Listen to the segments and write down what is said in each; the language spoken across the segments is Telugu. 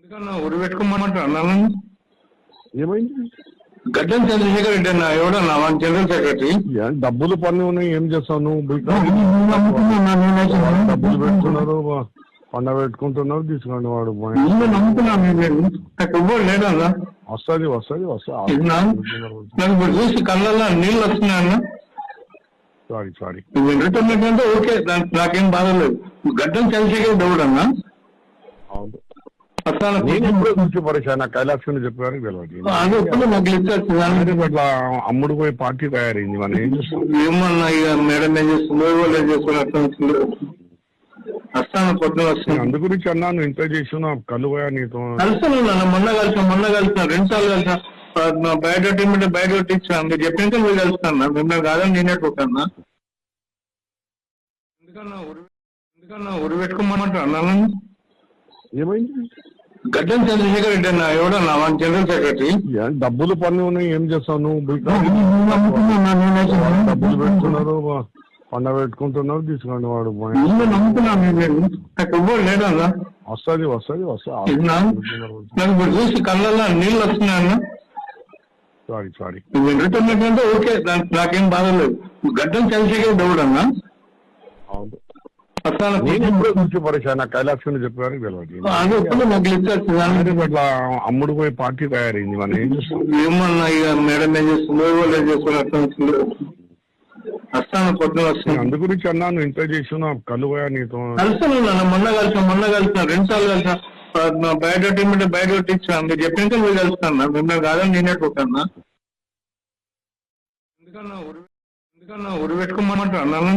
ఎందుకన్నా ఉరి పెట్టుకోమంటారు అన్నాను. ఏమైంది? గడ్డం చంద్రశేఖర్ రెడ్డి అన్న ఎవడన్నా మన జనరల్ సెక్రటరీ. డబ్బులు పన్ను ఉన్నాయి, ఏం చేస్తావు నువ్వు? డబ్బులు పెట్టుకున్నారు, పండ పెట్టుకుంటున్నారు, తీసుకోండి. వాడు నమ్ముతున్నాను లేదన్నా. వస్తుంది వస్తుంది వస్తుంది. నాకు ఇప్పుడు చూసి కళ్ళల్లో నీళ్ళు వస్తున్నాయన్న. Sorry sorry. వెంకటన్నట్టు ఓకే, నాకేం బాధ లేదు. గడ్డం చంద్రశేఖర్ ఎవడన్నా? అవును, నేను ఎప్పుడో గురించి పరిచయం. నాకు కైలాక్షన్ చెప్పారు అట్లా అమ్ముడు పోయి పార్టీ తయారైంది. మనం ఏం చేస్తాం? ఏమన్నా ఇక మేడం ఏం చేస్తుందో వాళ్ళు ఏం చేస్తున్నారు అర్థం వస్తుంది. వస్తాను పొద్దున వస్తాను. అందు గురించి అన్నాను, ఇంత చేసిన కళ్ళు పోయా నీతో. కలిసాను మొన్న కలిసిన 2 సార్లు కలిసిన. బయోడేట్ ఇమ్మంటే బయోడేట్ ఇచ్చాను. మీరు చెప్పినాక మీరు కలుస్తాను. మిమ్మల్ని కాదని నేనే పోతాను. ఎందుకన్నా ఉరి పెట్టుకోమంటారు అన్నాను. ఏమైంది? గడ్డం చంద్రశేఖర్ రెడ్డి అన్న ఎవడన్నా మన జనరల్ సెక్రటరీ. డబ్బులు పన్ను ఉన్నాయి, ఏం చేస్తావు నువ్వు? డబ్బులు పెట్టుకున్నారు, పండ పెట్టుకుంటున్నారు, తీసుకోండి. వాడు నమ్ముతున్నాను లేదన్నా. వస్తుంది వస్తుంది వస్తుంది. నాకు ఇప్పుడు చూసి కళ్ళల్లో నీళ్ళు వస్తున్నాయన్న. Sorry sorry. వెంకటన్నట్టు ఓకే, నాకేం బాధ లేదు. గడ్డం చంద్రశేఖర్ ఎవడన్నా? అవును, నేను ఎప్పుడో గురించి పరిచయం. నాకు కైలాక్షన్ చెప్పారు అట్లా అమ్ముడు పోయి పార్టీ తయారైంది. మనం ఏం చేస్తాం? ఏమన్నా ఇక మేడం ఏం చేస్తుందో వాళ్ళు ఏం చేస్తున్నారు అర్థం వస్తుంది. వస్తాను పొద్దున వస్తాను. అందు గురించి అన్నాను, ఇంత చేసిన కళ్ళు పోయా నీతో. కలిసాను మొన్న కలిసిన 2 సార్లు కలిసిన. బయోడేట్ ఇమ్మంటే బయోడేట్ ఇచ్చాను. మీరు చెప్పినాక మీరు కలుస్తాను. మిమ్మల్ని కాదని నేనే పోతాను. ఎందుకన్నా ఉరి పెట్టుకోమంటారు అన్నాను.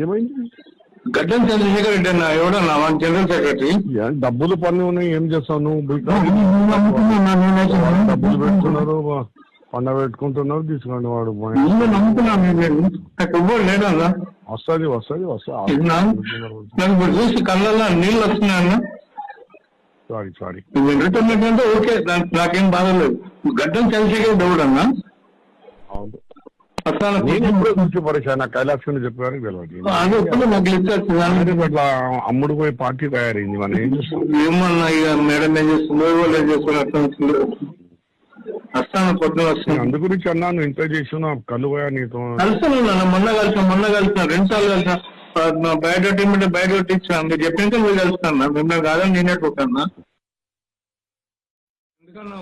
ఏమైంది? గడ్డం చంద్రశేఖర్ రెడ్డి అన్న ఎవడన్నా మన జనరల్ సెక్రటరీ. డబ్బులు పన్ను ఉన్నాయి, ఏం చేస్తావు నువ్వు? డబ్బులు పెట్టుకున్నారు, పండ పెట్టుకుంటున్నారు, తీసుకోండి. వాడు నమ్ముతున్నాను లేదన్నా. వస్తుంది వస్తుంది వస్తుంది. నాకు ఇప్పుడు చూసి కళ్ళల్లో నీళ్ళు వస్తున్నాయన్న. Sorry sorry. వెంకటన్నట్టు ఓకే, నాకేం బాధ లేదు. గడ్డం చంద్రశేఖర్ ఎవడన్నా? అవును, నేను ఎప్పుడో గురించి పరిచయం. నాకు కైలాక్షన్ చెప్పారు అట్లా అమ్ముడు పోయి పార్టీ తయారైంది. మనం ఏం చేస్తాం? ఏమన్నా ఇక మేడం ఏం చేస్తుందో వాళ్ళు ఏం చేస్తున్నారు అర్థం వస్తుంది. వస్తాను పొద్దున వస్తాను. అందు గురించి అన్నాను, ఇంత చేసిన కళ్ళు పోయా నీతో. కలిసాను మొన్న కలిసిన 2 సార్లు కలిసిన. బయోడేట్ ఇమ్మంటే బయోడేట్ ఇచ్చాను. మీరు చెప్పినాక మీరు కలుస్తాను. మిమ్మల్ని కాదని నేనే పోతాను. ఎందుకన్నా